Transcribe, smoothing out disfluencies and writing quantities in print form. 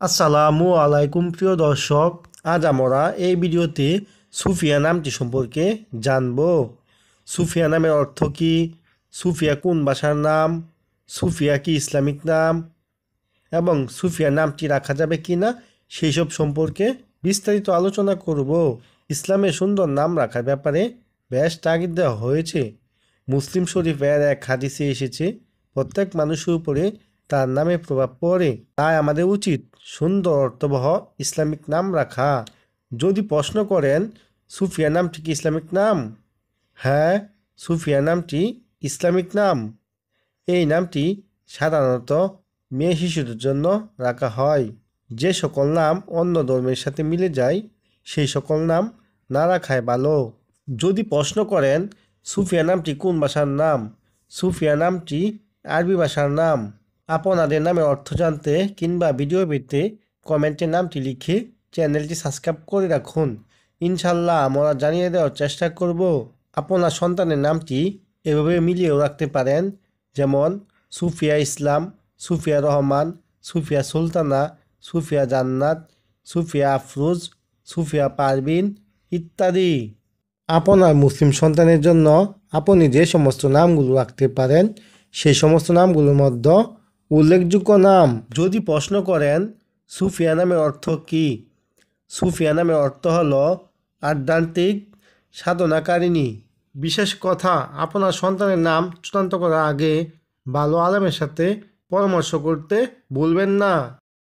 আসসালামু আলাইকুম প্রিয় দর্শক। আজ আমরা এই ভিডিওতে সুফিয়া নামটি সম্পর্কে জানব। সুফিয়া নামের অর্থ কী, সুফিয়া কোন ভাষার নাম, সুফিয়া কি ইসলামিক নাম এবং সুফিয়া নামটি রাখা যাবে কি না সেই সব সম্পর্কে বিস্তারিত আলোচনা করব। ইসলামে সুন্দর নাম রাখার ব্যাপারে বেশ তাগিদ দেওয়া হয়েছে। মুসলিম শরীফের এক হাদিসে এসেছে, প্রত্যেক মানুষের উপরে তার নামে প্রভাব পড়ে, তাই আমাদের উচিত সুন্দর অর্থবহ ইসলামিক নাম রাখা। যদি প্রশ্ন করেন সুফিয়া নামটি কি ইসলামিক নাম? হ্যাঁ, সুফিয়া নামটি ইসলামিক নাম। এই নামটি সাধারণত মেয়ে শিশুদের জন্য রাখা হয়। যে সকল নাম অন্য ধর্মের সাথে মিলে যায় সেই সকল নাম না রাখাই ভালো। যদি প্রশ্ন করেন সুফিয়া নামটি কোন ভাষার নাম, সুফিয়া নামটি আরবি ভাষার নাম। আপনাদের নামের অর্থ জানতে কিংবা ভিডিও পেতে কমেন্টে নামটি লিখে চ্যানেলটি সাবস্ক্রাইব করে রাখুন। ইনশাল্লাহ আমরা জানিয়ে দেওয়ার চেষ্টা করব। আপনার সন্তানের নামটি এভাবে মিলিয়েও রাখতে পারেন, যেমন সুফিয়া ইসলাম, সুফিয়া রহমান, সুফিয়া সুলতানা, সুফিয়া জান্নাত, সুফিয়া আফরোজ, সুফিয়া পারভিন ইত্যাদি। আপনার মুসলিম সন্তানের জন্য আপনি যে সমস্ত নামগুলো রাখতে পারেন সেই সমস্ত নামগুলোর মধ্যে উল্লেখযোগ্য নাম। যদি প্রশ্ন করেন সুফিয়া নামের অর্থ কী, সুফিয়া নামের অর্থ হলো আধ্যাত্মিক সাধনাকারিণী। বিশেষ কথা, আপনার সন্তানের নাম চূড়ান্ত করার আগে ভালো আলেমের সাথে পরামর্শ করতে ভুলবেন না।